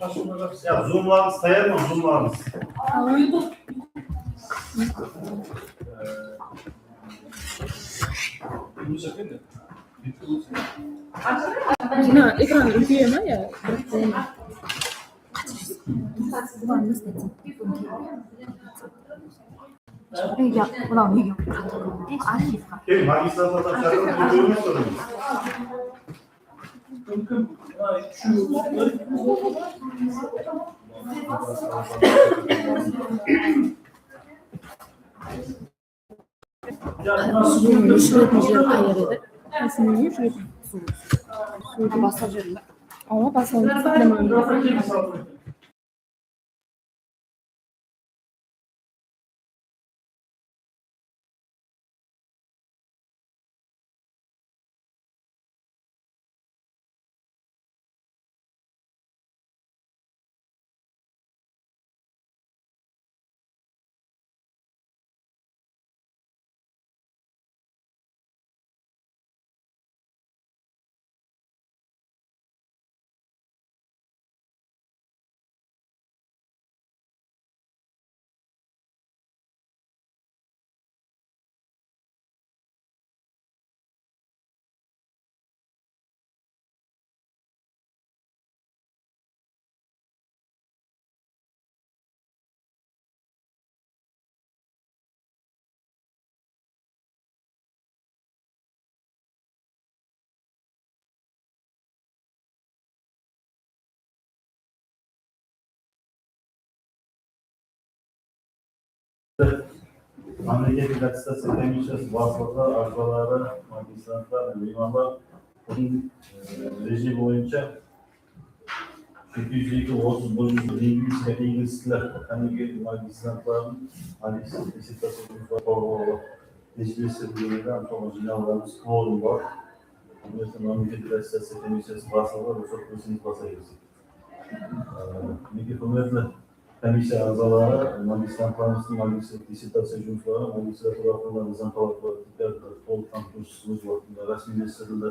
Ya zoomlarınız sayar mı zoomlarınız? Nah, ekran review mana ya? Ya, ulan video. Kim? Magistrasya'dan şarkı duyduğunu sorunuz. Suyun sürekli ayarı. Suyun sürekli. Suyu basacağım. Ama basalım. Demem. Memleket ilaçta seçilmişiz, vasıflar, arzuları, magistrantlar, limanlar, bunun reji boyunca 230 İngiliz ve İngilizler, hani magistrantların, hani dissertasyon hiçbir sırrıyla orijinallarımız kıvırım var. Memleket ilaçta seçilmişiz, vasıflar, ve çok kısmımız basayız. Hükümetle komisya azaları, magistrantlarımızın magistrat dissertasyonculuğu, magistrat tarafından nizam tol kampüsümüz vaktinde resmi gösterildi.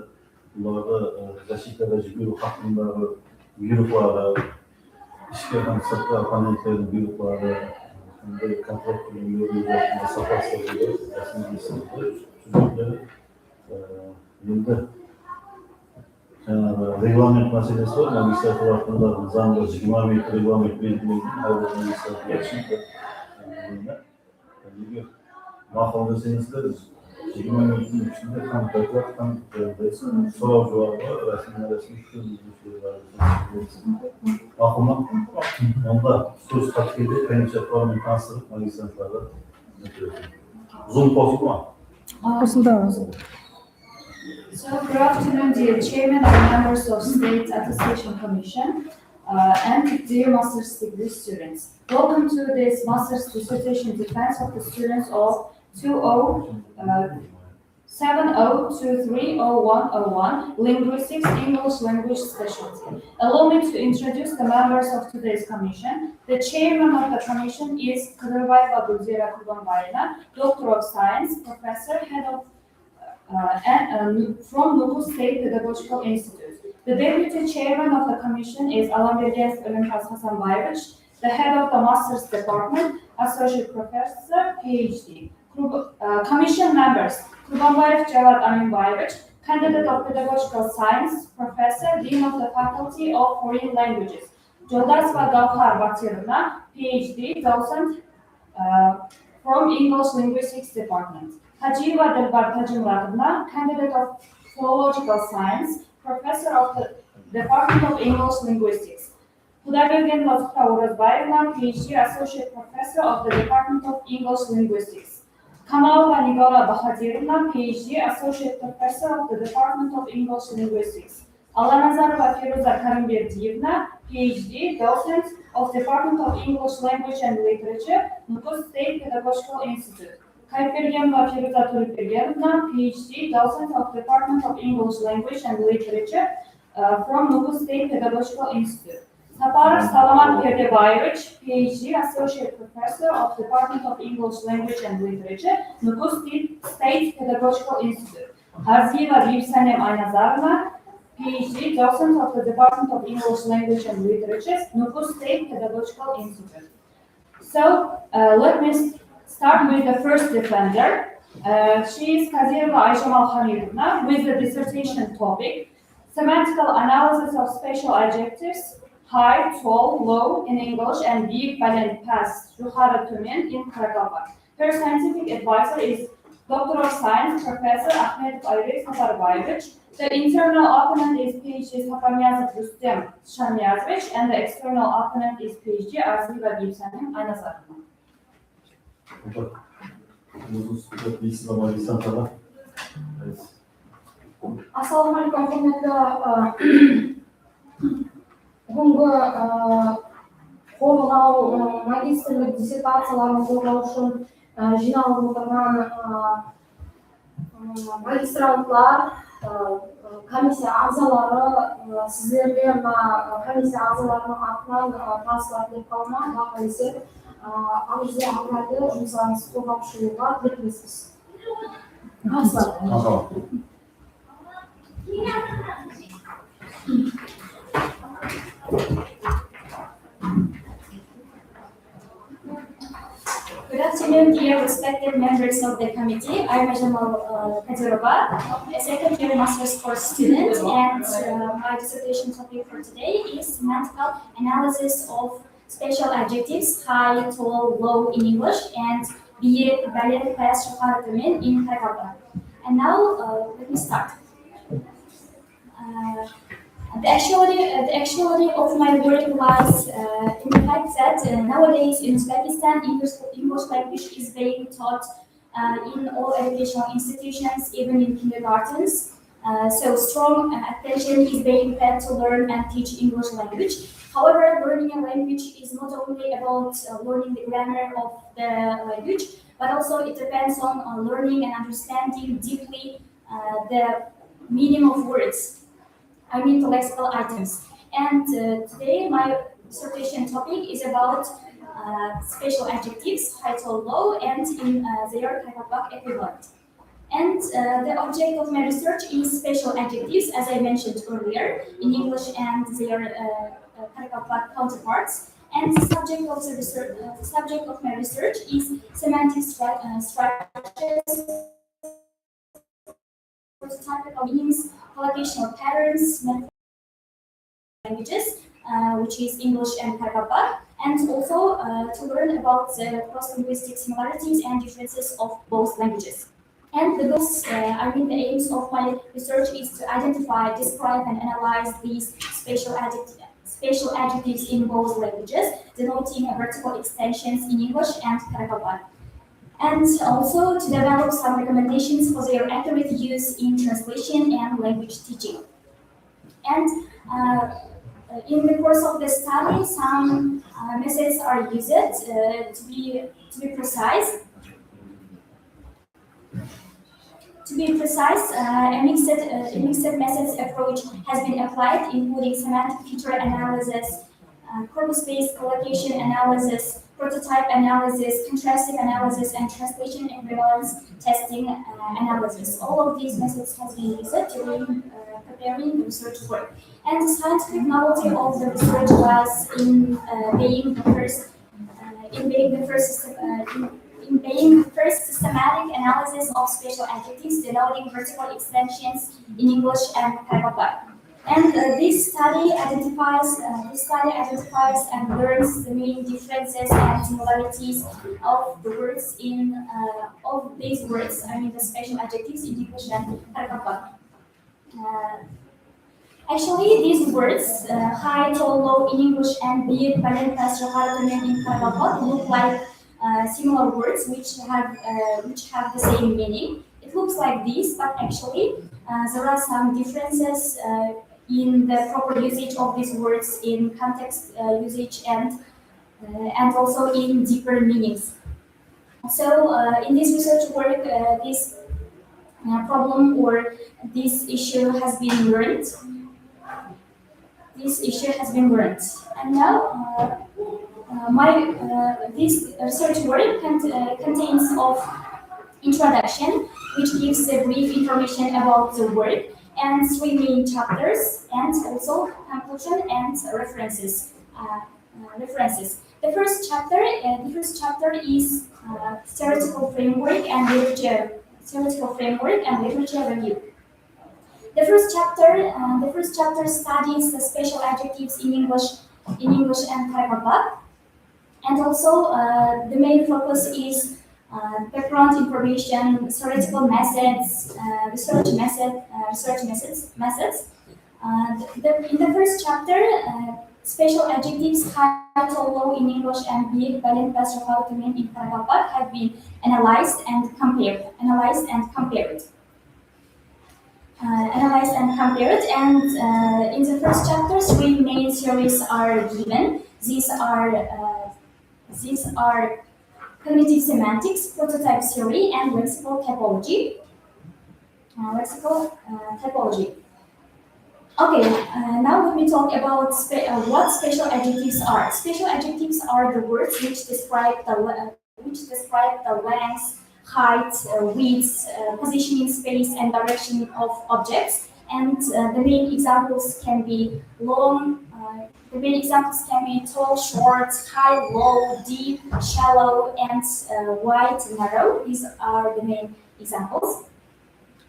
Bunlarda zashita ve güruh hakkında güruhları, işgalden saklar panellerin güruhları, kontrol kurumları vaktinde safhasları resmi gösterildi. Çocukları yılda reglament meselesi var. Magistrat tarafından zamlı cimamiyet reglament belirlendiği her bir magistrat yaşında mahallede senizler cimamiyetin içinde tam tekrar tam sorucu var, resmi aklıma onda söz katkıydı, pençe formu kansırıp magistratlarla Zoom bozuk mu? Aslında. So, good afternoon, dear Chairman and members of State Attestation Commission and dear Master's degree students. Welcome to this Master's Dissertation Defense of the students of 2070230101 Linguistics English Language Specialty. Allow me to introduce the members of today's commission. The chairman of the commission is Kıdırbayeva Gülzira Kurbanbayeva, Doctor of Science, Professor, Head of from Nukus State Pedagogical Institute. The deputy chairman of the commission is Alamberges Ölenkas Hasanbayevich, the head of the master's department, associate professor, PhD. Commission members, Kurbanbayev Cevat Aminbayevich, candidate of pedagogical science, professor, dean of the faculty of foreign languages. Jodasva Gauhar Batirna, PhD, docent from English Linguistics Department. Hajiva Delbar Tajimradna, candidate of philological science, professor of the Department of English Linguistics. Hudabergen Latifah Urazbayevna, PhD, associate professor of the Department of English Linguistics. Kamalova Nigola Bahadirna, PhD, associate professor of the Department of English Linguistics. Alanazarova Firuza Karimberdiyevna, PhD, docent of Department of English Language and Literature, Nukus State Pedagogical Institute. Kaypergenova Firuza Turipirgevna, PhD, docent of Department of English Language and Literature from Nukus State Pedagogical Institute. Sapar Salamat Perdebayevich, PhD, associate professor of Department of English Language and Literature, Nukus State Pedagogical Institute. Harzieva Rivsanem Aynazarna, PhD, docent of the Department of English Language and Literature, Nufus State Pedagogical Institute. So let me start with the first defender. She is Kazirova Ayşe Malhamidovna with the dissertation topic, Semantical Analysis of Spatial Adjectives, High, Tall, Low in English and Big, Balen, Past, Yukarı, Tümen in Karagava. Her scientific advisor is Doctor of Science Professor Ahmet Ayvek Safarbayevich. The internal opponent is PhD Safarniyazov Rustem Shanyazovich, and the external opponent is PhD Arziva Gibsanim Aynazarova. Uzun süre bir sinema lisan falan. Evet. Assalamualaikum бүгінгі қорғау магистрлік диссертацияларын қорғау үшін жиналып отырған магистранттар, комиссия ағзалары, сіздерге мына комиссия ағзаларының атынан таныстырып деп қаламын, баға есеп арызды алғайды жұмыстарыңызды қорғап шығуға тілектеспіз. Good afternoon, dear respected members of the committee. I'm Ajamal Kadzirova, a second-year master's course student, and my dissertation topic for today is semantical analysis of spatial adjectives, high, tall, low in English, and biye, balen, past, yukarı, tümen in Karagava. And now, let me start. The actuality of my work lies in the fact that nowadays in Uzbekistan, English language is being taught in all educational institutions, even in kindergartens. So strong attention is being paid to learn and teach English language. However, learning a language is not only about learning the grammar of the language, but also it depends on learning and understanding deeply the meaning of words. I mean the lexical items. And today my dissertation topic is about spatial adjectives, high, tall, low, and in their Karagava equivalent. And the object of my research is spatial adjectives, as I mentioned earlier, in English and their Karagava counterparts. And the subject of my research is semantic structures, prototypical meanings, collocational patterns, languages, which is English and Karagava, and also to learn about the cross-linguistic similarities and differences of both languages. And the goals, the aims of my research is to identify, describe, and analyze these spatial adjectives in both languages, denoting vertical extensions in English and Karagava. And also to develop some recommendations for their accurate use in translation and language teaching. And in the course of the study, some methods are used to be precise. To be precise, a mixed methods approach has been applied, including semantic feature analysis, corpus-based collocation analysis, prototype analysis, contrastive analysis, and translation equivalence testing analysis. All of these methods have been used during preparing the research work. And the scientific novelty of the research was in being the first systematic analysis of spatial adjectives denoting vertical extensions in English and Karagava. And this study identifies and learns the main differences and similarities of the words of these words. The spatial adjectives in English and Karagava. Actually, these words, high, tall, low in English and big, balen, past, yukarı, tümen in Karagava, look like similar words which have the same meaning. It looks like this, but actually there are some differences in the proper usage of these words in context usage and also in deeper meanings. So in this research work, this problem or this issue has been learned. And now this research work contains of introduction, which gives a brief information about the work, and 3 main chapters, and also conclusion and references. References. The first chapter is theoretical framework and literature review. The first chapter studies the special adjectives in English and paragraph, and also the main focus is background information, theoretical methods, research methods. In the first chapter, special adjectives high to low in English and big, valid, past, how to mean in paragraph have been analyzed and compared. And in the first chapter, 3 main theories are given. These are cognitive semantics, prototype theory, and lexical typology. Okay, now let me talk about what special adjectives are. Special adjectives are the words which describe the length, height, width, position in space, and direction of objects. And the main examples can be tall, short, high, low, deep, shallow, and wide, narrow. These are the main examples.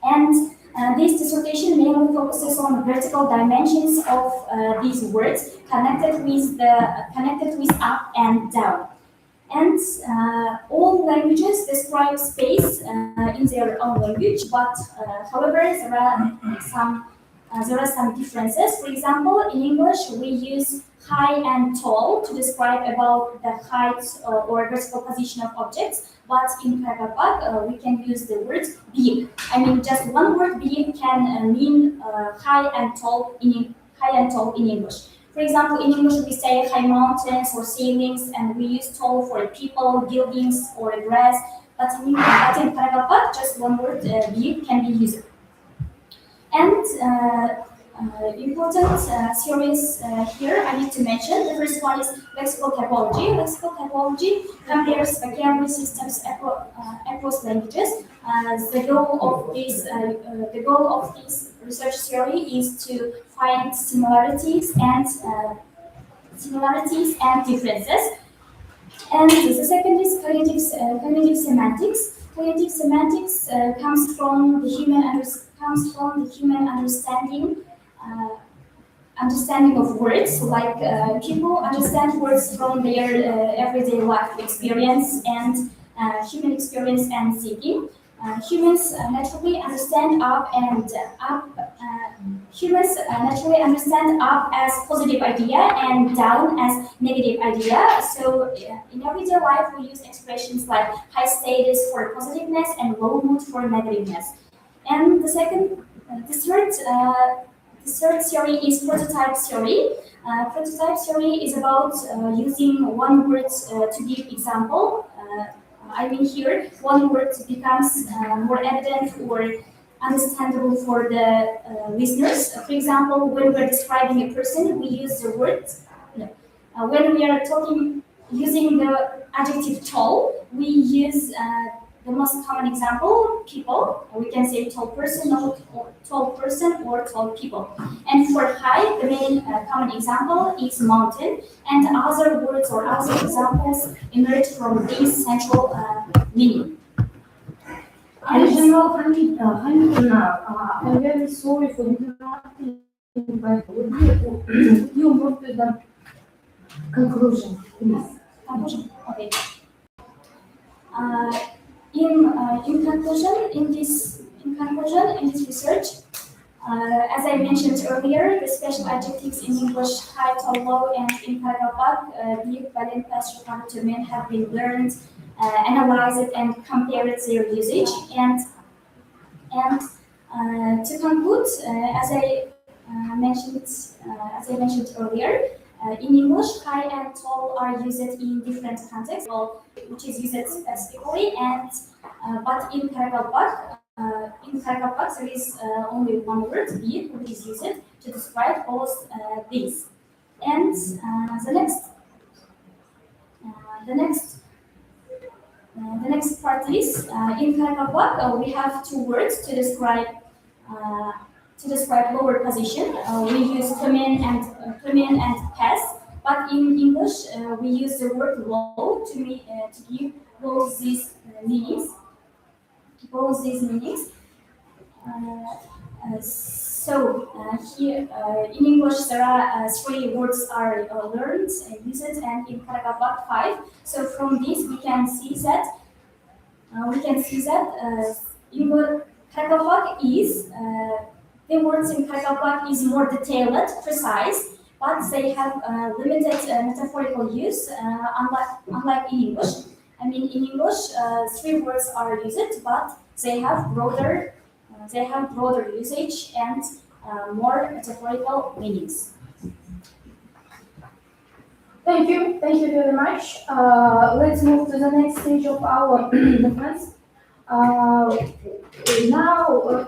And this dissertation mainly focuses on vertical dimensions of these words connected with up and down. And all languages describe space in their own language, but however, there are some differences. For example, in English, we use high and tall to describe about the height or vertical position of objects, but in paragraph, we can use the word big. I mean, just one word big can mean high and tall in English. For example, in English, we say high mountains or ceilings, and we use tall for people, buildings, or grass. But in paragraph, just one word big can be used. And important theories here I need to mention. The first one is lexical typology. Lexical typology compares vocabulary systems across languages. The goal of this research theory is to find similarities and differences. And the second is cognitive semantics. Cognitive semantics comes from the human understanding of words. Like people understand words from their everyday life experience and human experience and thinking. Humans naturally understand up as positive idea and down as negative idea. So in everyday life, we use expressions like high status for positiveness and low mood for negativeness. And the third theory is prototype theory. Prototype theory is about using one word to give example. I mean here, one word becomes more evident or understandable for the listeners. For example, when we're describing a person, we use the word. When we are using the adjective tall, we use the most common example, people. We can say tall person, or tall people. And for high, the main common example is mountain. And other words or other examples emerge from this central meaning. And General Hamid, I'm very sorry for interrupting, but would you move to the conclusion, please? Conclusion, okay. In conclusion, in this research, as I mentioned earlier, the special adjectives in English, high, tall, low, and in paragraph, big, valid, past, to men have been learned, analyzed, and compared their usage. And to conclude, as I mentioned earlier, in English, high and tall are used in different contexts, which is used specifically, and but in paragraph, there is only one word, big, which is used to describe both these. And the next part is in paragraph we have two words to describe to describe lower position, we use come in and pass. But in English, we use the word low to give both these meanings. Both these meanings. Here in English there are three words are learned, used, and in Karagabak 5. So from this we can see that English Karagabak is the words in Karagabak is more detailed, precise, but they have limited metaphorical use, unlike in English. I mean, in English, three words are used, but they have broader usage and more metaphorical meanings. Thank you very much. Let's move to the next stage of our defense. Now,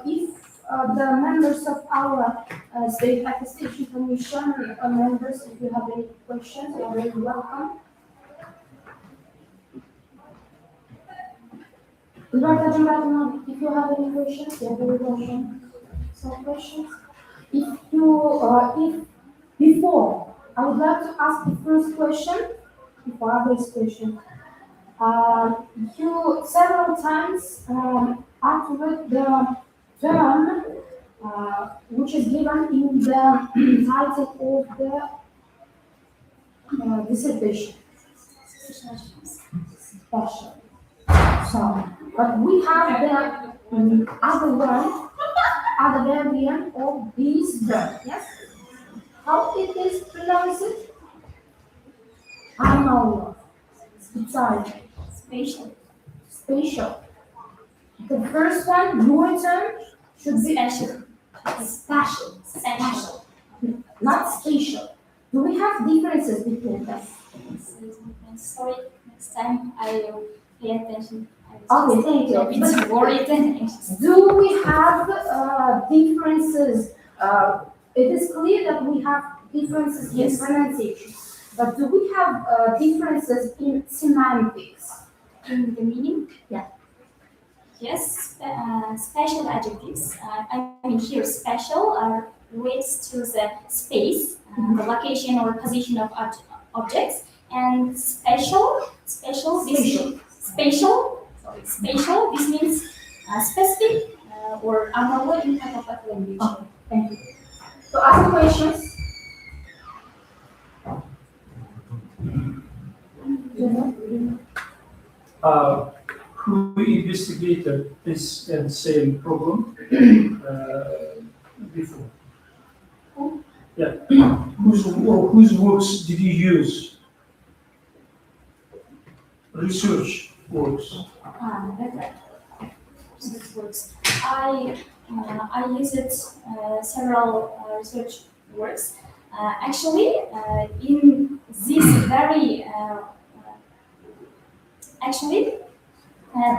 if the members of our State Attestation Commission members, if you have any questions, you are very welcome. If you have any questions, you are very welcome. Some questions? If before, I would like to ask the first question, before this question. You several times uttered the term which is given in the title of the dissertation. Special. So, but we have the other variant of this verb, yes? How it is pronounced? I know. Spatial. The first one, your turn, should be spatial. Not spatial. Do we have differences between them? Sorry, next time I will pay attention. Okay, thank you. It's worried and anxious. Do we have differences? It is clear that we have differences in pronunciation, but do we have differences in semantics? In the meaning? Yeah. Yes, special adjectives. I mean here special relates to the space, the location or position of objects, and spatial. This means specific or abnormal in Kakapak language. Okay, thank you. So, other questions? Who investigated this and same problem before? Who? Yeah. Whose works did you use? Research works. Right. Research works. I used several research works. Actually, in this very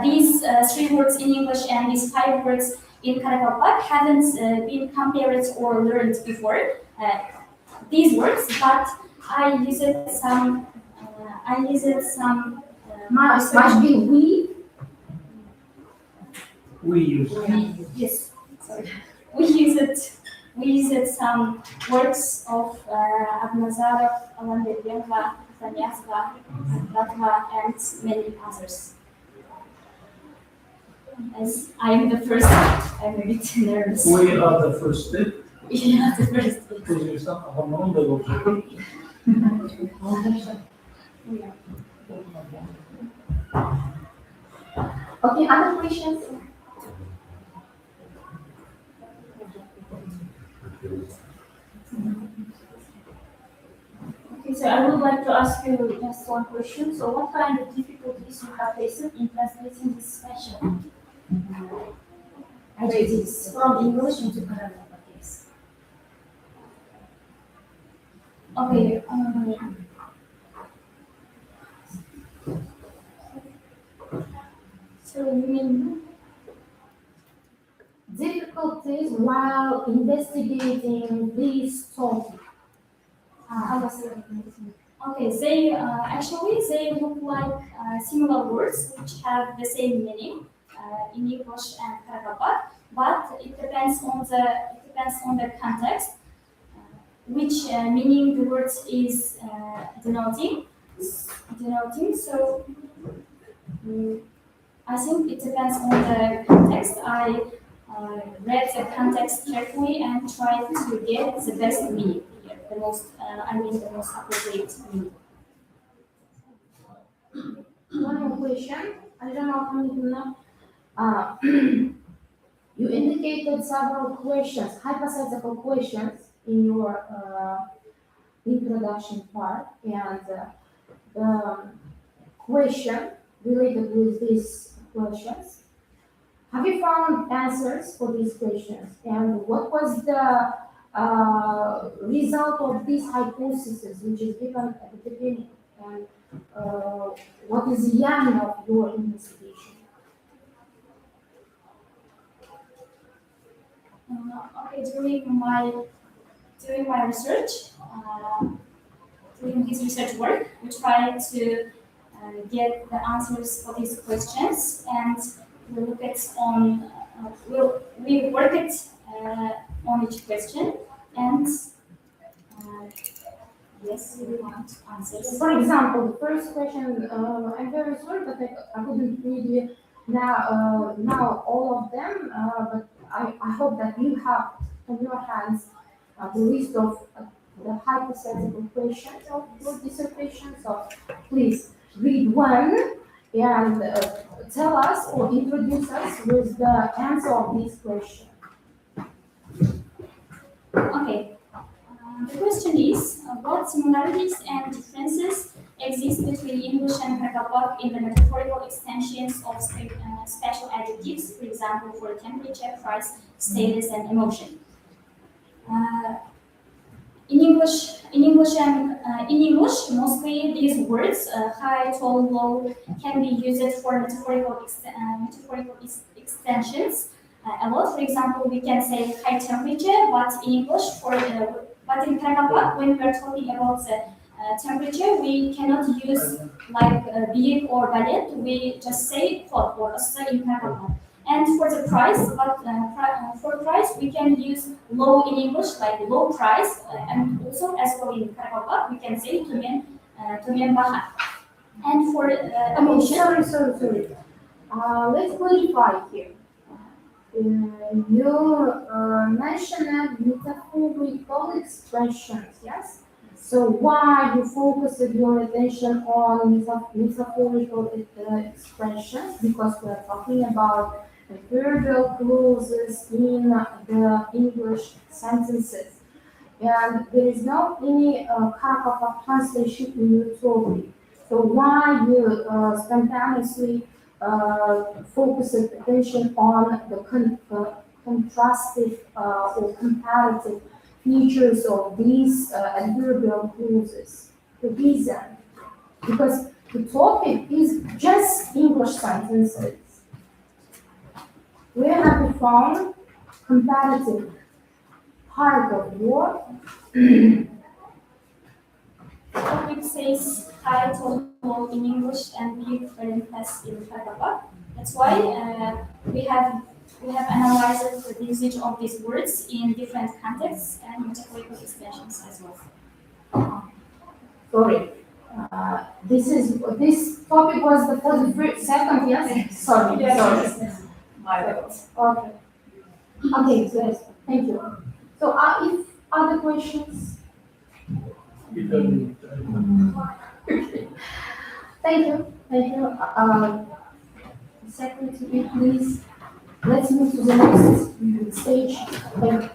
these three words in English and these five words in Karakalpak haven't been compared or learned before. These words, but I used some. Must be we. We use. Yes. Sorry. We used some works of Abnazarov, Alanderyenva, Zanyaska, Latva, and many others. As I am the first, I'm a bit nervous. We are the first step. Yeah, the first. Kızıyorsan kafamdan da olacak. Yeah. Okay, other questions? Okay, so I would like to ask you just one question. So what kind of difficulties you have faced in translating this special adjectives from English into Karakalpak? Yes. Okay. So you mean Difficulties while investigating this topic. okay? They actually they look like similar words which have the same meaning in English and Karakalpak, but it depends depends on the context, which meaning the word is denoting. So I think it depends on the context. I read the context carefully and tried to get the best meaning here, the most appropriate meaning. One more question. I don't know how many you know. You indicated several questions, hypothetical questions in your introduction part, and the question related with these questions. Have you found answers for these questions? And what was the result of this hypothesis, which is given at the beginning? And what is the end of your investigation? Okay, during my research, during this research work, we tried to get the answers for these questions, and we look at on we work it on each question, and yes, we want answers. For example, the first question, I'm very sorry, but I couldn't read you now all of them, but I hope that you have in your hands the list of the hypothetical questions of your dissertation. So please read one and tell us or introduce us with the answer of this question. Okay. The question is, what similarities and differences exist between English and Tagalog in the metaphorical extensions of special adjectives, for example, for temperature, price, status, and emotion? In English, mostly these words, high, tall, low, can be used for metaphorical extensions. A lot, for example, we can say high temperature, but in English, but in Tagalog, when we are talking about the temperature, we cannot use like big or balit. We just say hot or asa in Tagalog. And for the price, for price, we can use low in English, like low price, and also as well in Tagalog, we can say tumian mahal. And for emotion, Sorry. Let's clarify here. You mentioned metaphorical expressions, yes? So why you focused your attention on metaphorical expressions? Because we're talking about verbal clauses in the English sentences. And there is no any Krakatoa translation in your topic. So why you spontaneously focused attention on the contrastive or comparative features of these adverbial clauses? The reason, because the topic is just English sentences. Where have you found comparative part of your topic says high, tall, low in English and big, very less in Tagalog. That's why we have analyzed the usage of these words in different contexts and metaphorical extensions as well. Sorry. This topic was for the first, second, yes? Sorry. Yes. My bad. Okay. Okay, so yes, thank you. So if other questions? Thank you. Secretary, please. Let's move to the next stage. Thank you.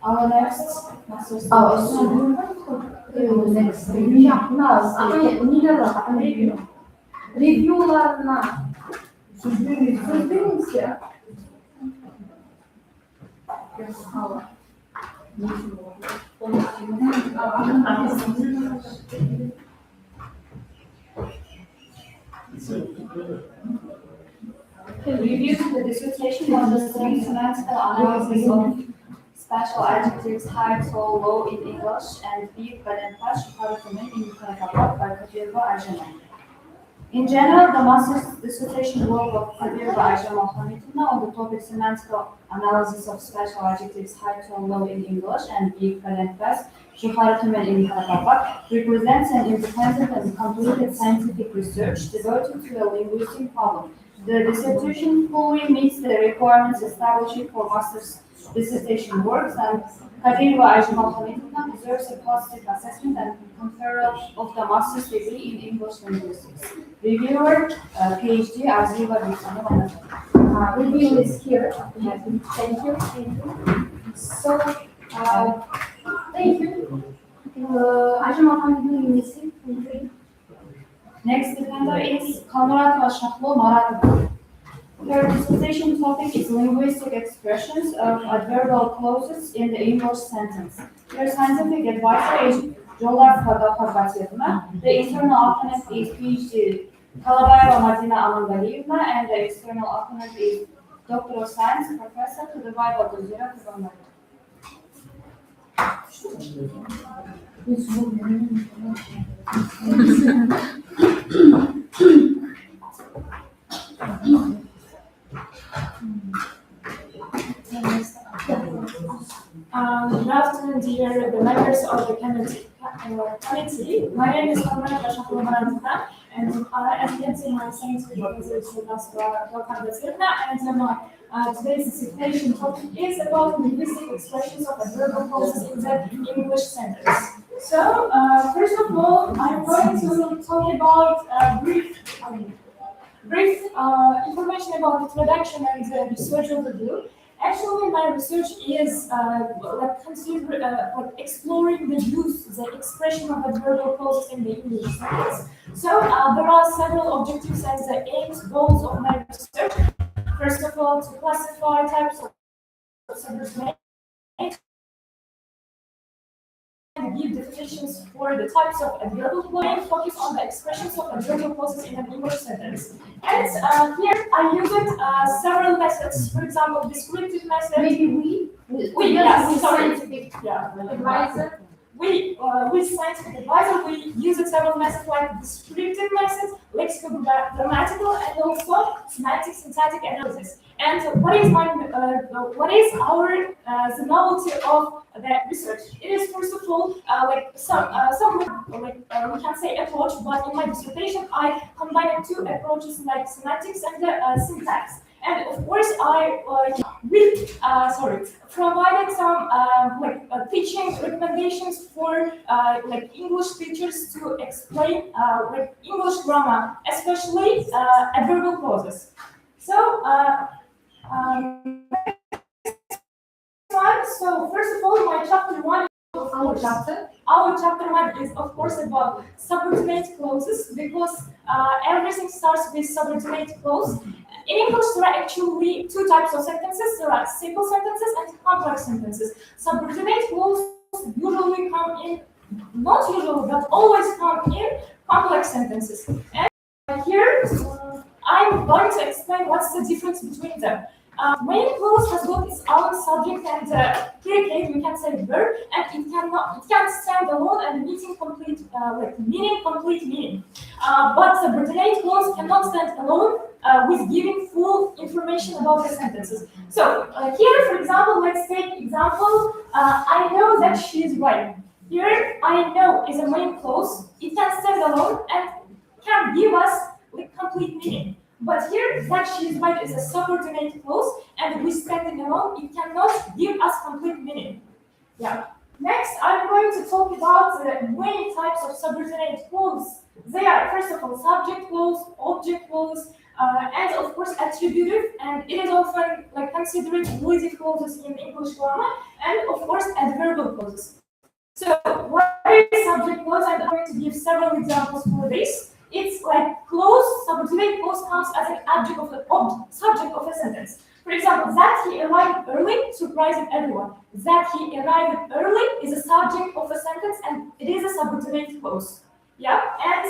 Our next master's Next stage. Review'larına sözlerimiz ya. review the dissertation on the semantical analysis of special adjectives high, tall, low in English and big, but and taş, in Tagalog by Kadirova Arjana. In general, the master's dissertation work of Kadir ve Ayşe Mohammedovna on the topic semantical analysis of special adjectives high tone low in English and big parentheses Juhara in Karabakh represents an independent and completed scientific research devoted to a linguistic problem. The dissertation fully meets the requirements established for master's dissertation works, and Kadir ve Ayşe Mohammedovna deserves a positive assessment and conferral of the master's degree in English linguistics. Reviewer, PhD, Arziva Gülsanova. Review is here. Thank you. So, thank you. Ayşe Mohammedovna University. Next defender is Konrad Vashaklo Maratov. Her dissertation topic is linguistic expressions of adverbial clauses in the English sentence. Her scientific advisor is Jolar Fadakhabatyevna. The internal opponent is PhD Kalabayeva Martina Amangaliyevna, and the external opponent is Doctor of Science Professor Kudubayeva Gulzira Kubanova. Good afternoon, dear the members of the committee. My name is Konrad Vashaklo Maratov, and as you can see, my scientific advisor is Dokar and today's dissertation topic is about linguistic expressions of adverbial clauses in the English sentence. So, first of all, I'm going to talk about brief information about the introduction and the research overview. Actually, my research is exploring the use, the expression of adverbial clauses in the English sentence. So there are several objectives and the aims, goals of my research. First of all, to classify types of subordinate and give definitions for the types of adverbial clauses, focus on the expressions of adverbial clauses in an English sentence. And here I used several methods. For example, descriptive method. Maybe scientific advisor. With scientific advisor, we use several methods like descriptive methods, lexicogrammatical, and also semantic syntactic analysis. And what is our the novelty of the research? It is first of all we can say approach, but in my dissertation I combined two approaches like semantics and syntax. And of course, I provided some teaching recommendations for English teachers to explain English grammar, especially adverbial clauses. So, so first of all, my chapter one. Our chapter one is of course about subordinate clauses because everything starts with subordinate clause. In English, there are actually two types of sentences. There are simple sentences and complex sentences. Subordinate clauses usually come in, not usually, but always come in complex sentences. And here, I'm going to explain what's the difference between them. Main clause has got its own subject and predicate, we can say verb, and it can stand alone and meaning complete meaning. But subordinate clause cannot stand alone with giving full information about the sentences. So here, for example, let's take example. I know that she is right. Here, I know is a main clause. It can stand alone and can give us complete meaning. But here, that she is right is a subordinate clause, and with standing alone, it cannot give us complete meaning. Yeah. Next, I'm going to talk about the main types of subordinate clauses. They are, first of all, subject clause, object clause, and of course, attributive, and it is often considered relative clauses in English grammar, and of course, adverbial clauses. So, what is subject clause? I'm going to give several examples for this. It's like clause, subordinate clause comes as an subject of a sentence. For example, that he arrived early, surprising everyone. That he arrived early is a subject of a sentence and it is a subordinate clause. Yeah, and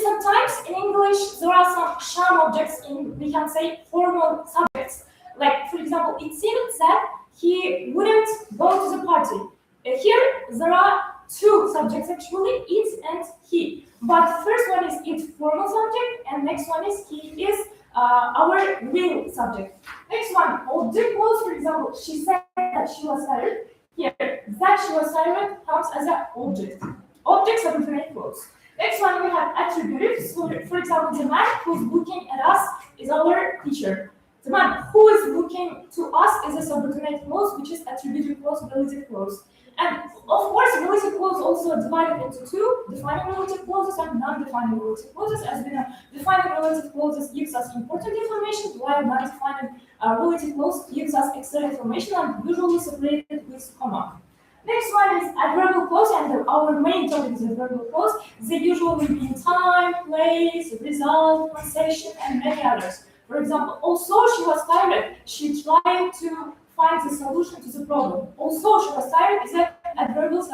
sometimes in English there are some sham objects in, we can say, formal subjects. Like, for example, it seems that he wouldn't go to the party. Here there are two subjects actually, it and he. But first one is it formal subject, and next one is he is our real subject. Next one, object clause, for example, she said that she was tired. Here, that she was tired comes as an object. Object subordinate clause. Next one, we have attributive. So, for example, the man who's looking at us is our teacher. The man who is looking to us is a subordinate clause, which is attributive clause, relative clause. And of course, relative clause also divided into two, defining relative clauses and non-defining relative clauses. As we know, defining relative clauses gives us important information, while non-defining relative clause gives us extra information and usually separated with comma. Next one is adverbial clause, and our main topic is adverbial clause. They usually mean time, place, result, concession, and many others. For example, although she was tired, she tried to find the solution to the problem. Although she was tired is an adverbial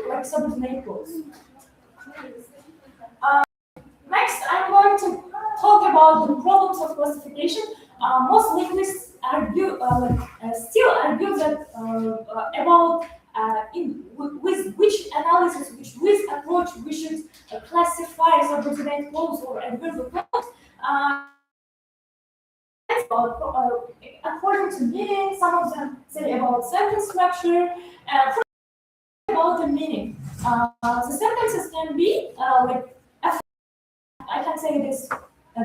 like subordinate clause. Next, I'm going to talk about the problems of classification. Most linguists argue, still argue that about with which analysis, with approach we should classify subordinate clause or adverbial clause. According to meaning, some of them say about sentence structure, about the meaning. The sentences can be like, I can say this,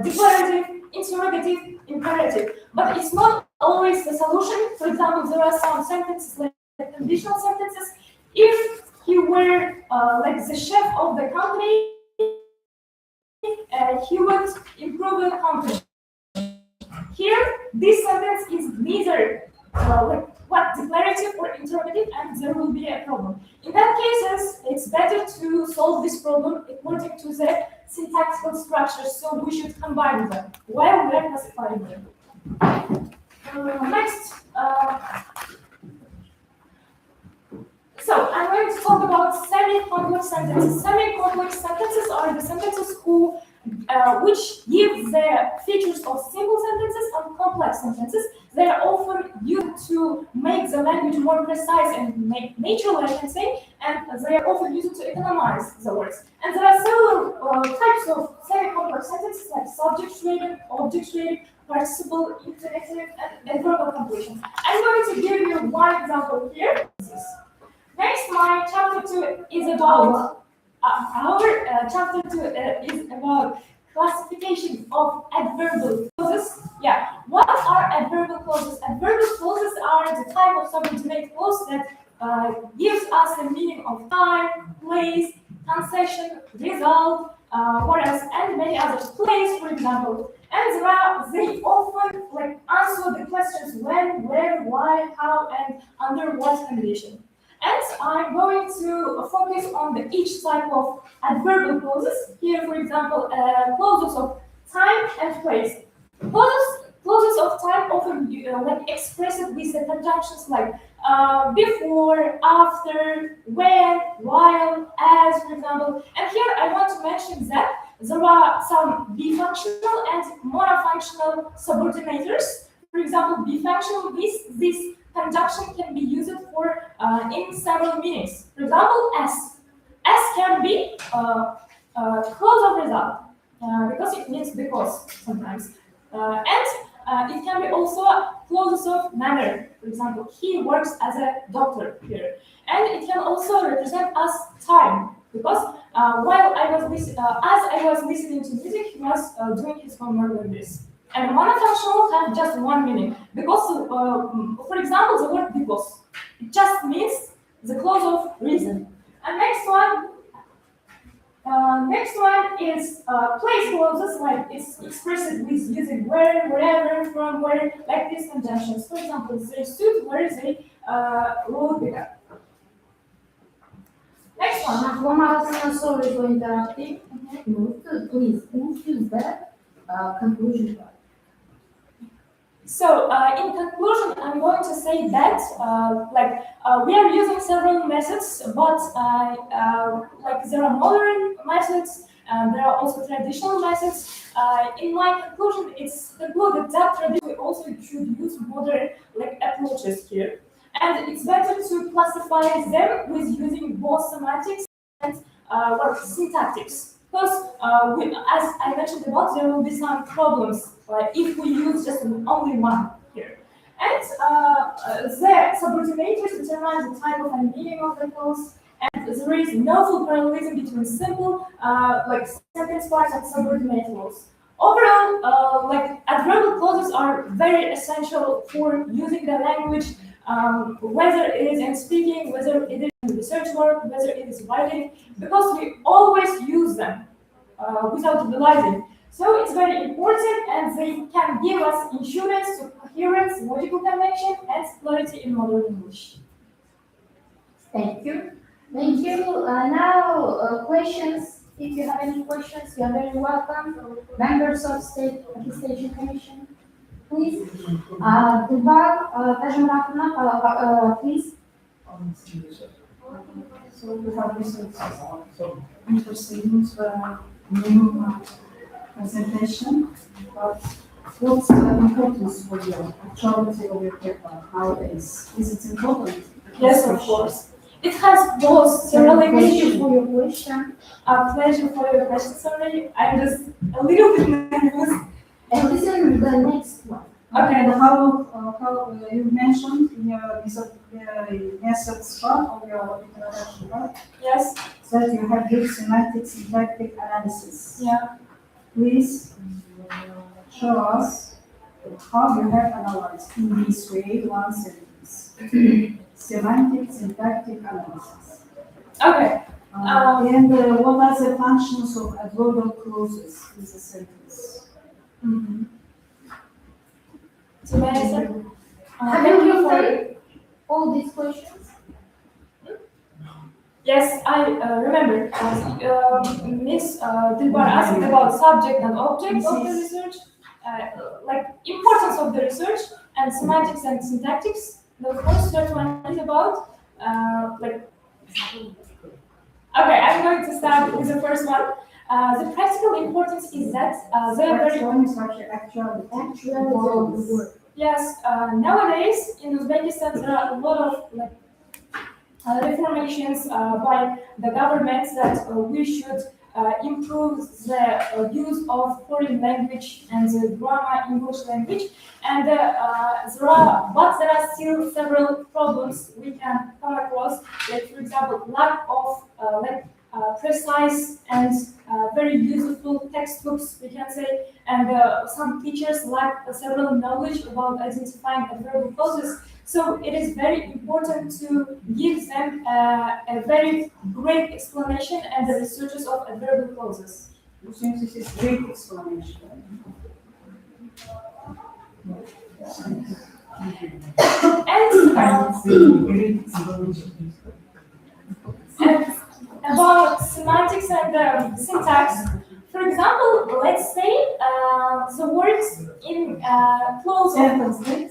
declarative, interrogative, imperative, but it's not always the solution. For example, there are some sentences like conditional sentences. If he were like the chef of the company, he would improve the company. Here, this sentence is neither like declarative or interrogative, and there will be a problem. In that cases, it's better to solve this problem according to the syntactical structure. So we should combine them while we are classifying them. Next. So I'm going to talk about semi-complex sentences. Semi-complex sentences are the sentences which give the features of simple sentences and complex sentences. They are often used to make the language more precise and make natural, I can say, and they are often used to economize the words. And there are several types of semi-complex sentences like subject-related, object-related, participle, infinitive, and verbal completion. I'm going to give you one example here. Next, my chapter 2 is about chapter 2 is about classification of adverbial clauses. Yeah, what are adverbial clauses? Adverbial clauses are the type of subordinate clause that gives us the meaning of time, place, concession, result, whereas and many others. Place, for example, and they often like answer the questions when, where, why, how, and under what condition. And I'm going to focus on each type of adverbial clauses. Here, for example, clauses of time and place. Clauses of time often like expressed with the conjunctions like before, after, when, while, as, for example. And here I want to mention that there are some bifunctional and monofunctional subordinators. For example, bifunctional, this conjunction can be used for in several meanings. For example, as. As can be clause of result because it means because sometimes, and it can be also clauses of manner. For example, he works as a doctor here, and it can also represent as time because while as I was listening to music, he was doing his homework like this. And monofunctional have just one meaning because, for example, the word because it just means the clause of reason. And next one is place clauses, like it's expressed with using where, wherever, from, where, like these conjunctions. For example, they stood where they rode began. Next one. One arasında sorry for interrupting. Please use the conclusion part. So, in conclusion, I'm going to say that, we are using several methods, but like there are modern methods, and there are also traditional methods. In my conclusion, it's concluded that traditionally we also should use modern approaches here. and it's better to classify them with using both semantics and syntactics. Because, as I mentioned about, there will be some problems if we use just only one here. And the subordinators determine the type of and meaning of the clause, and there is no full parallelism between simple, sentence parts and subordinate clause. Overall, adverbial clauses are very essential for using the language, whether it is in speaking, whether it is in research work, whether it is writing, because we always use them without realizing. So it's very important, and they can give us insurance to coherence, logical connection, and clarity in modern English. Thank you. Thank you. Now, questions. If you have any questions, you are very welcome. Members of State Attestation Commission, please. Dilbar, please. So we have research interesting new presentation, but what's the importance for you? Actuality of your paper nowadays? Is it important? Yes, of course. It has both Thank you theoretical. for your question. A pleasure for your question. Sorry, I'm just a little bit nervous. And listen the next one. Okay. And how you mentioned in your methods part of your introduction, right? Yes. That you have good semantic syntactic analysis. Yeah. Please show us how you have analyzed in this way one sentence. Semantic syntactic analysis. Okay. And what are the functions of adverbial clauses in the sentence? Mm-hmm. So, may I say? Have Thank you you for. written all these questions? Yes, I remember. Miss Dilbar asked about subject and object of the research, like importance of the research and semantics and syntactics. The first third one is about Okay, I'm going to start with the first one. The practical importance is that they are very. Actually, the word. Yes, nowadays in Uzbekistan there are a lot of reformations by the government that we should improve the use of foreign language and the grammar English language. And there are still several problems we can come across, like for example, lack of precise and very useful textbooks, we can say, and some teachers lack several knowledge about identifying adverbial clauses. So it is very important to give them a very great explanation and the researches of adverbial clauses. You think this is great explanation? And about semantics and syntax, for example, let's say the words in clause of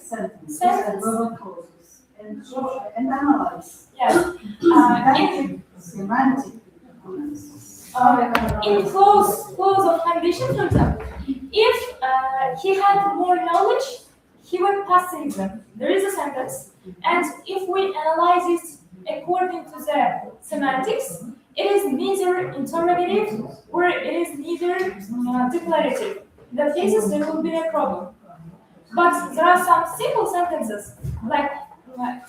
Sentence. Adverbial clauses. And analyze. yes. Semantic. In clause of condition, for example, if he had more knowledge, he would pass the exam. There is a sentence, and if we analyze it according to the semantics, it is neither interrogative or it is neither declarative. In that cases, there will be a problem. But there are some simple sentences, like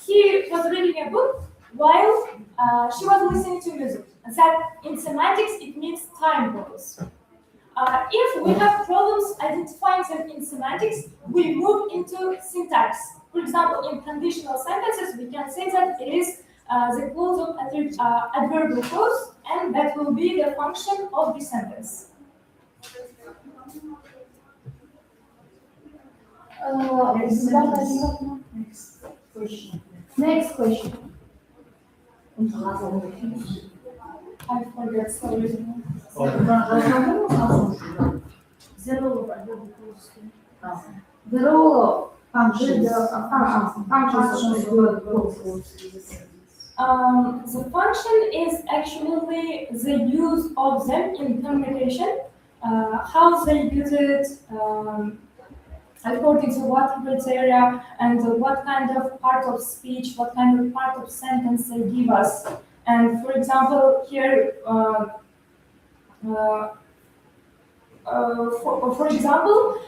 he was reading a book while she was listening to music. And that in semantics, it means time pause. If we have problems identifying them in semantics, we move into syntax. For example, in conditional sentences, we can say that it is the clause of adverbial clause, and that will be the function of the sentence. Next question. Next question. I forget, sorry. The role of functions The function is actually the use of them in communication, how they use it, according to what criteria and what kind of part of speech, what kind of part of sentence they give us. And for example, here, for example,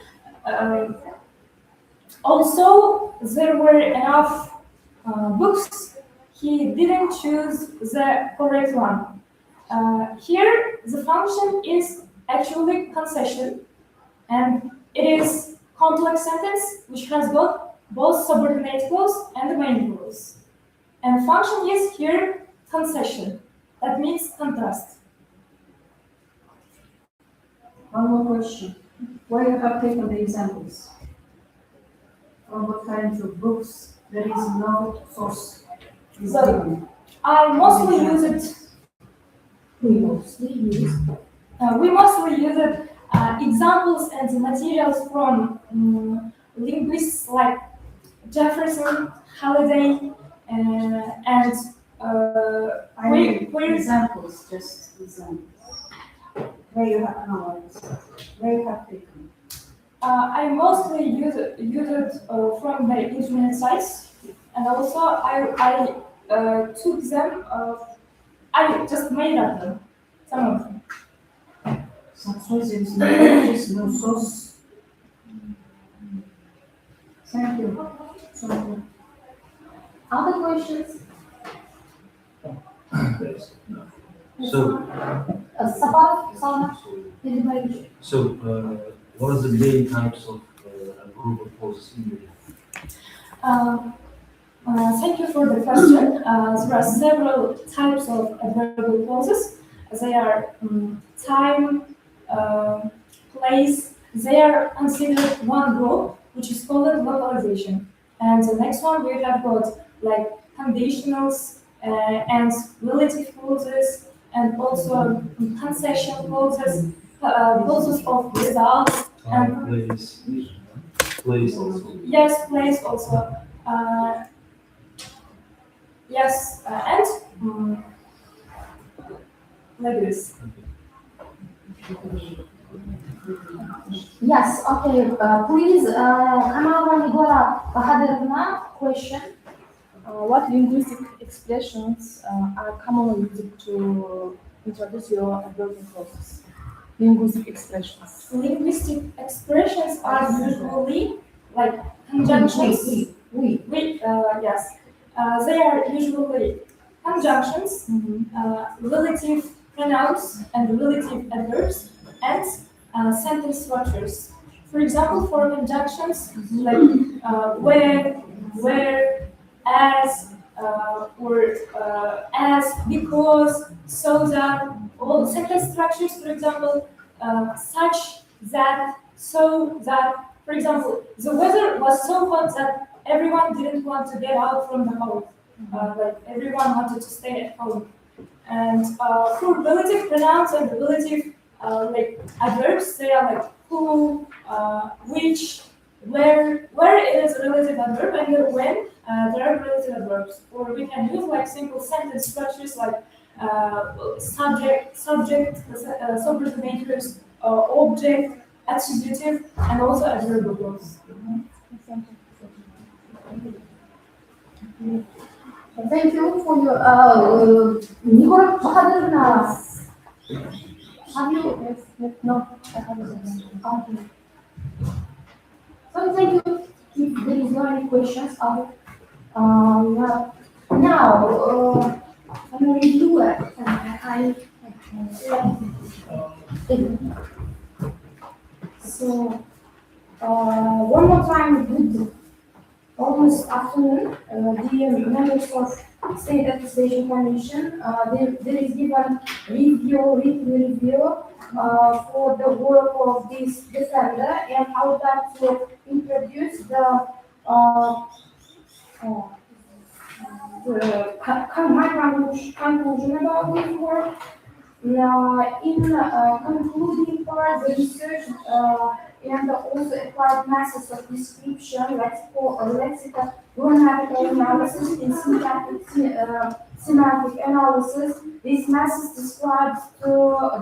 also there were enough books. He didn't choose the correct one. Here, the function is actually concession, and it is complex sentence which has got both subordinate clause and the main clause. And function is here concession. That means contrast. One more question. Where you have taken the examples? From what kinds of books there is no source is So, given? I mostly use it. We mostly use it examples and materials from linguists like Jefferson, Halliday, and I mean, examples, just examples. Where you have analyzed, where you have taken. I mostly use it from the internet sites, and also I took them. I just made up them, some of them. So there is no just no source. Thank you. Thank you. Other questions? So, Sabah, Sana, anybody? so what are the main types of verbal clauses in English? Thank you for the question. There are several types of adverbial clauses. They are time, place. They are considered one group, which is called localization. And the next one we have got like conditionals and relative clauses, and also concession clauses, clauses of results, and Place also. yes, place also. Yes, and like this. Yes, okay. Please, Kamal Nigora Bahadirna question. What linguistic expressions are commonly used to introduce your adverbial clauses? Linguistic expressions. Linguistic expressions are usually like conjunctions. Yes. They are usually conjunctions, relative pronouns and relative adverbs, and sentence structures. For example, for conjunctions like where, as, or as, because, so that, all sentence structures, for example, such that, so that. For example, the weather was so hot that everyone didn't want to get out from the house. Like everyone wanted to stay at home. And for relative pronouns and relative like adverbs, they are like who, which, where it is a relative adverb, and when there are relative adverbs. Or we can use like simple sentence structures like subject, superlatives, object, attributive, and also adverbial clause. Thank you for your Nigora Bahadirna. Have you? Yes, no, I haven't. Okay. So thank you. If there is no any questions, yeah. Now, I'm going to do it. So, one more time, good almost afternoon, dear members of State Attestation Commission. There is given written review for the work of this defender, and I would like to introduce the my conclusion about this work. In concluding part, the research and also applied methods of description, lexical, grammatical analysis, and semantic analysis. These methods describe to a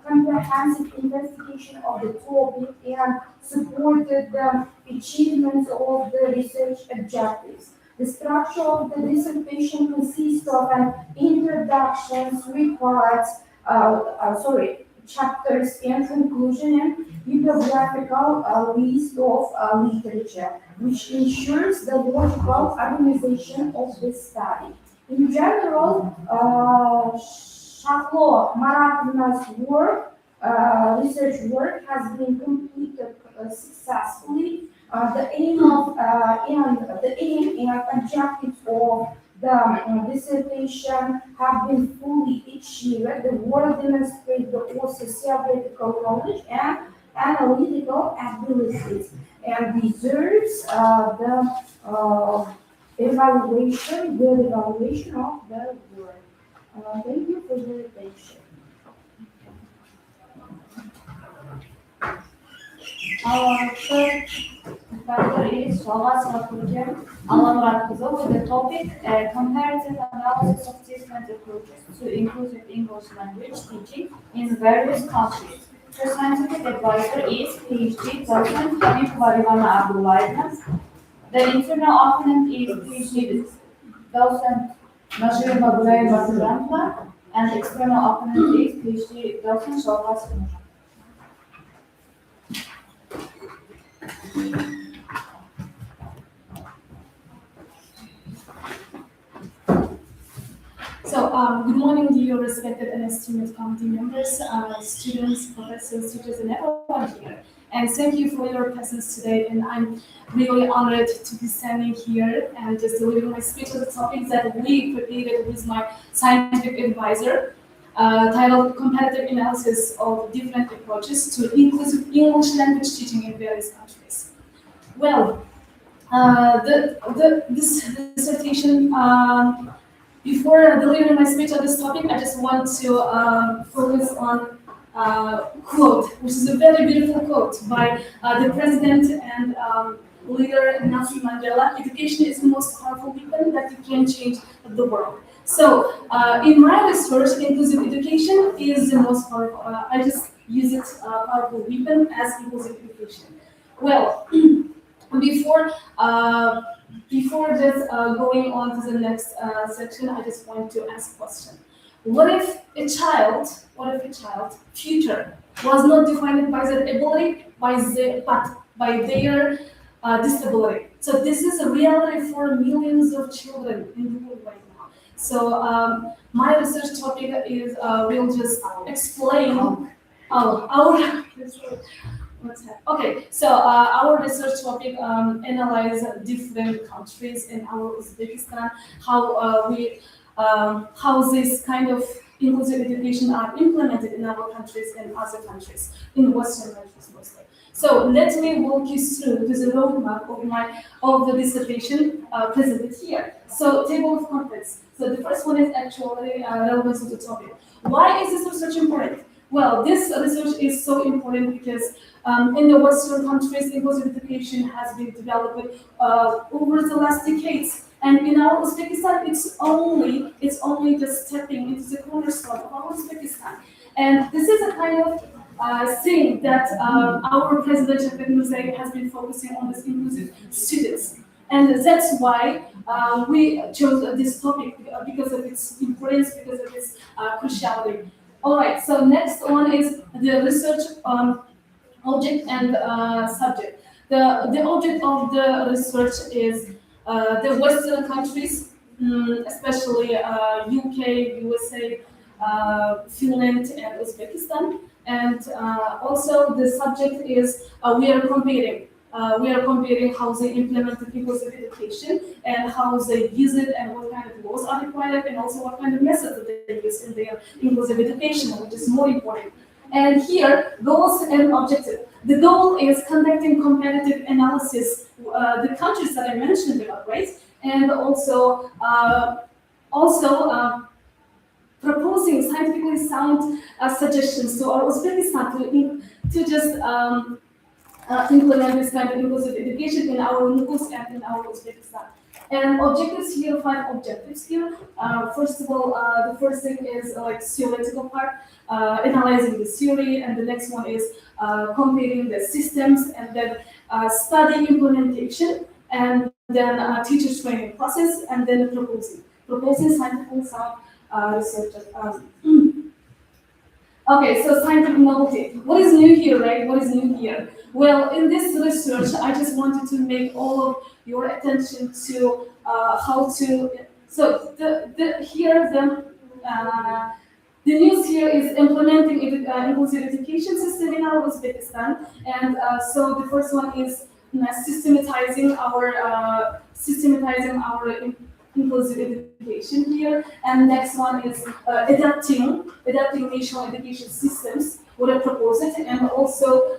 comprehensive investigation of the topic and supported the achievements of the research objectives. The structure of the dissertation consists of an introduction, three parts, chapters and conclusion and bibliographical list of literature, which ensures the logical organization of the study. In general, Shahlo Maratovna's work, research work has been completed successfully. The aim and objectives of the dissertation have been fully achieved. The work demonstrates the author's theoretical knowledge and analytical abilities and deserves the evaluation, good evaluation of the work. Thank you for your attention. Our third speaker is Shalva Sarakurjan Alamratkuzo with the topic comparative analysis of different approaches to inclusive English language teaching in various countries. Her scientific advisor is PhD docent Hanif Varivana Abdullayev. The internal opponent is PhD docent Najib Abdullayev and the external opponent is PhD docent Shalva Sarakurjan. So, good morning, dear respected and esteemed committee members, students, professors, teachers, and everyone here. And thank you for your presence today. And I'm really honored to be standing here and just delivering my speech on the topics that we prepared with my scientific advisor, titled Comparative Analysis of Different Approaches to Inclusive English Language Teaching in Various Countries. Well, this dissertation, before delivering my speech on this topic, I just want to focus on quote, which is a very beautiful quote by the president and leader Nelson Mandela. Education is the most powerful weapon that you can change the world. So in my research, inclusive education is the most powerful. I just use it powerful weapon as inclusive education. Well, before this going on to the next section, I just want to ask a question. What if a child future was not defined by their ability, but by their disability? So this is a reality for millions of children in the world right now. So my research topic is will just explain our okay, so our research topic analyze different countries in our Uzbekistan, how this kind of inclusive education are implemented in our countries and other countries, in Western countries mostly. So let me walk you through the roadmap of the dissertation presented here. So table of contents. So the first one is actually relevance of the topic. Why is this research important? Well, this research is so important because in the Western countries, inclusive education has been developed over the last decades. And in our Uzbekistan, it's only just stepping into the cornerstone of our Uzbekistan. And this is a kind of thing that our president Shavkat Mirziyoyev has been focusing on this inclusive students. And that's why we chose this topic, because of its importance, because of its cruciality. All right, so next one is the research object and subject. The object of the research is the Western countries, especially UK, USA, Finland, and Uzbekistan. And also the subject is we are comparing how they implement the inclusive education and how they use it and what kind of laws are required and also what kind of methods they use in their inclusive education, which is more important. And here, goals and objective. The goal is conducting comparative analysis, the countries that I mentioned about, right? And also proposing scientifically sound suggestions to our Uzbekistan to just implement this kind of inclusive education in our Nukus and in our Uzbekistan. And objectives here, 5 objectives here. First of all, the first thing is like theoretical part, analyzing the theory, and the next one is comparing the systems, and then study implementation, and then teacher training process, and then proposing scientific sound research. Okay, so scientific novelty. What is new here, right? What is new here? Well, in this research, I just wanted to make all of your attention to how to. So the news here is implementing inclusive education system in our Uzbekistan, and so the first one is systematizing our inclusive education here, and next one is adapting national education systems, what I propose it, and also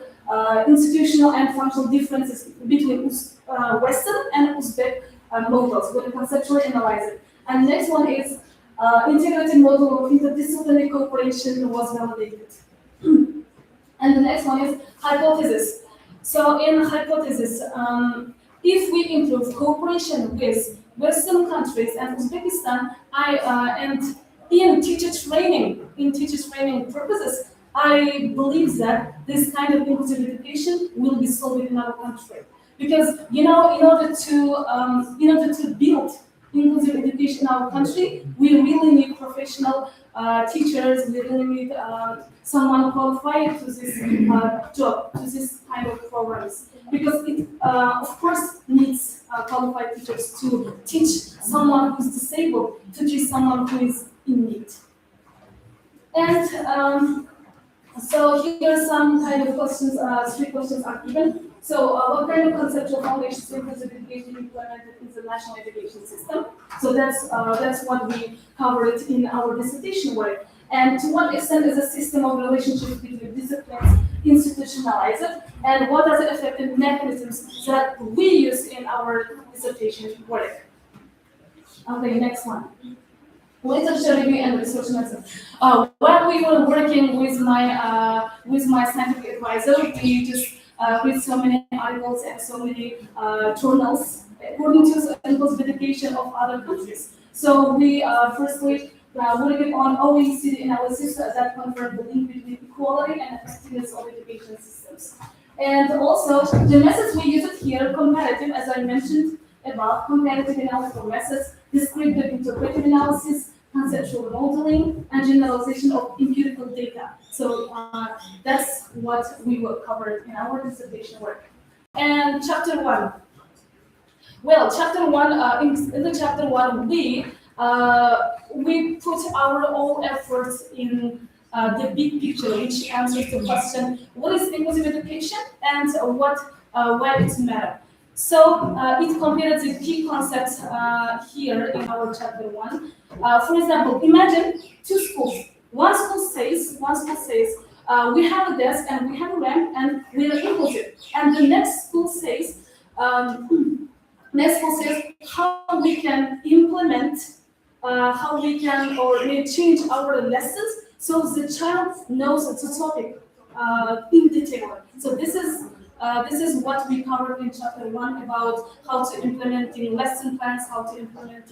institutional and functional differences between Western and Uzbek models, what I conceptually analyze it. And next one is integrated model of interdisciplinary cooperation was validated. And the next one is hypothesis. So in hypothesis, if we improve cooperation with Western countries and Uzbekistan, and in teacher training purposes, I believe that this kind of inclusive education will be solved in our country. Because in order to build inclusive education in our country, we really need professional teachers. We really need someone qualified to this job, to this kind of programs. Because it, of course, needs qualified teachers to teach someone who's disabled, to teach someone who is in need. And so here are some kind of questions, 3 questions are given. So what kind of conceptual foundations of inclusive education implemented in the national education system? So that's what we covered in our dissertation work. And to what extent is a system of relationships between disciplines institutionalized, and what are the effective mechanisms that we use in our dissertation work? Okay, next one. Literature review and research methods. While we were working with my scientific advisor, we just read so many articles and so many journals according to the inclusive education of other countries. So we firstly working on OECD analysis that confirmed the link between equality and effectiveness of education systems. And also the methods we use here, comparative, as I mentioned about comparative analytical methods, descriptive interpretive analysis, conceptual modeling, and generalization of empirical data. So that's what we will cover in our dissertation work. And chapter 1. Well, chapter 1, in the chapter 1, we put our all efforts in the big picture, which answers the question, what is inclusive education and why it matters. So it compared the key concepts here in our chapter 1. For example, imagine 2 schools. One school says, we have a desk and we have a ramp and we are inclusive. And the next school says, how we can implement, how we can or may change our lessons so the child knows the topic in detail. So this is what we covered in chapter 1 about how to implementing lesson plans, how to implement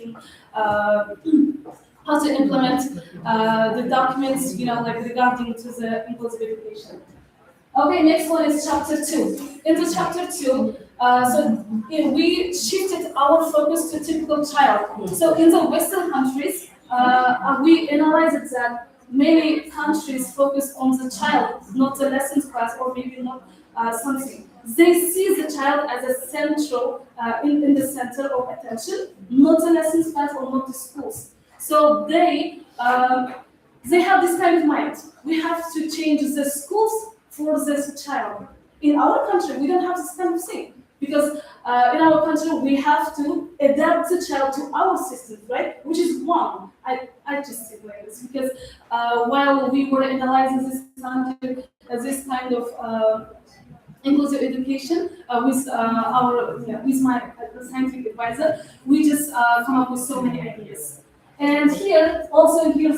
the documents, like regarding to the inclusive education. Okay, next one is chapter 2. In the chapter 2, we shifted our focus to typical child. So in the Western countries, we analyzed that many countries focus on the child, not the lessons class, or maybe not something. They see the child as a central, in the center of attention, not the lessons class or not the schools. So they have this kind of mind. We have to change the schools for this child. In our country, we don't have this kind of thing. Because in our country, we have to adapt the child to our system, right? Which is wrong. I just say like this because while we were analyzing this kind of inclusive education with my scientific advisor, we just come up with so many ideas. And here's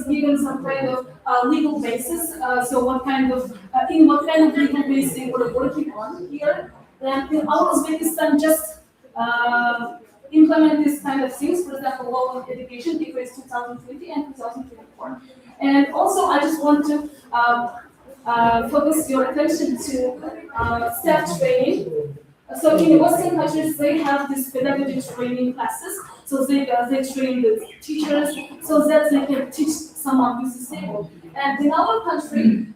given some kind of legal basis. So in what kind of legal basis we're working on here. And in our Uzbekistan, just implement this kind of things. For example, law of education decrees 2020 and 2024. And also, I just want to focus your attention to staff training. So in Western countries, they have these pedagogy training classes. So they train the teachers so that they can teach someone who's disabled. And in our country,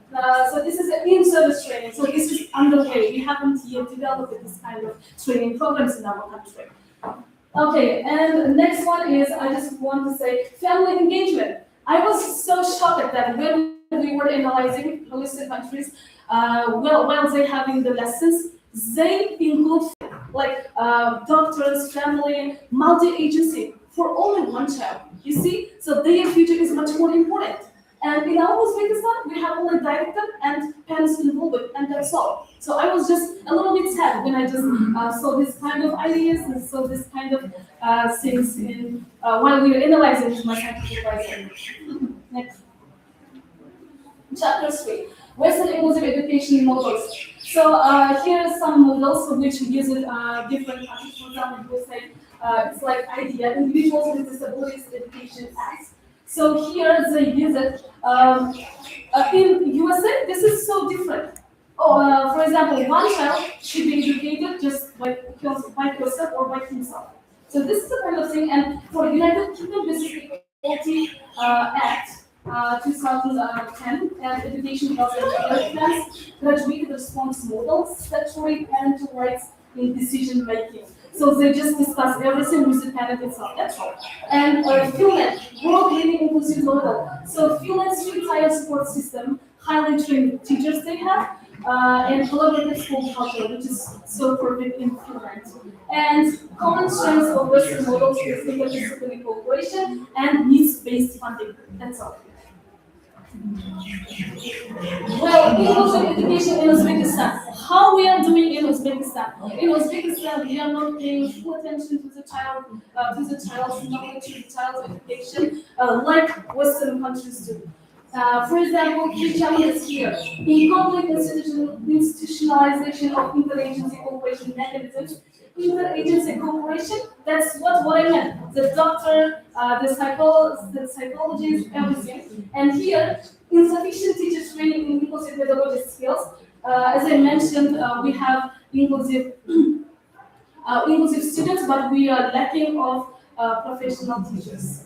so this is an in-service training. So this is underway. We haven't yet developed this kind of training programs in our country. Okay, and the next one is, I just want to say, family engagement. I was so shocked at that when we were analyzing the Western countries, while they having the lessons, they include like doctors, family, multi-agency for only one child. You see, so their future is much more important. And in our Uzbekistan, we have only director and parents involved, and that's all. So I was just a little bit sad when I just saw this kind of ideas and saw this kind of things in while we were analyzing with my scientific advisor. Next. Chapter 3, Western inclusive education models. So here are some models for which we use it different countries. For example, we say it's like IDEA, Individuals with Disabilities Education Act. So here they use it. In USA, this is so different. For example, one child should be educated just by herself or by himself. So this is the kind of thing. And for United Kingdom, this is the Equality Act. 2010 and Education Health and Plans, graduated response model, statutory parental rights in decision making. So they just discuss everything with the parent itself. That's all. And Finland, world leading inclusive model. So Finland's three-tier support system, highly trained teachers they have, and collaborative school culture, which is so perfect in Finland. And common strengths of Western models is interdisciplinary cooperation and needs-based funding. That's all. Well, inclusive education in Uzbekistan. How we are doing in Uzbekistan? In Uzbekistan, we are not paying full attention to the child's knowledge, to the child's education, like Western countries do. For example, key challenges here: incomplete institutionalization of interagency cooperation mechanisms. Interagency cooperation, that's what I meant. The doctor, the psychologist, everything. And here, insufficient teacher training in inclusive pedagogy skills. As I mentioned, we have inclusive students, but we are lacking of professional teachers.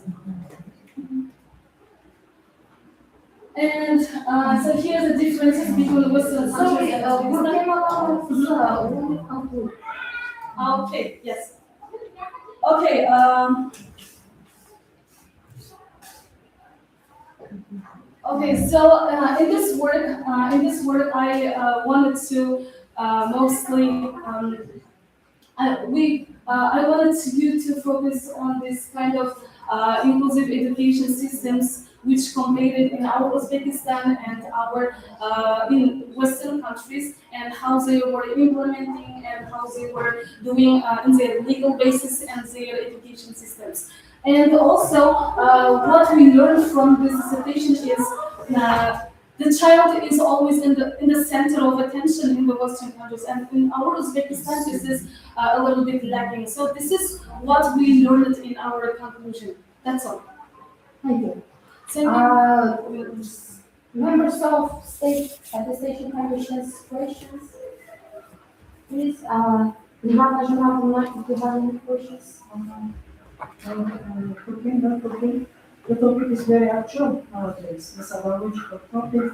And so here are the differences between Western countries and Uzbekistan. Okay, yes. Okay, okay, so in this work, I wanted to mostly, I wanted you to focus on this kind of inclusive education systems which competed in our Uzbekistan and our in Western countries, and how they were implementing and how they were doing in their legal basis and their education systems. And also, what we learned from this dissertation is the child is always in the center of attention in the Western countries, and in our Uzbekistan, this is a little bit lacking. So this is what we learned in our conclusion. That's all. Thank you. So, Members of state attestation commissions, questions? Please, Nihal Najmullah, if you have any questions? The topic is very actual nowadays. It's a biological topic.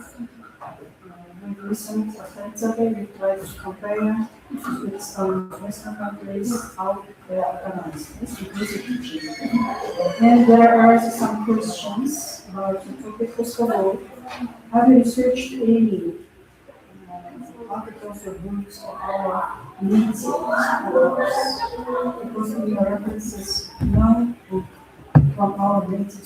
We listen attentively, we try to compare with some Western countries how they are organized. This inclusive teaching. And there are some questions about the topic. First of all, have you researched any articles or books on our needs because we are references now from our native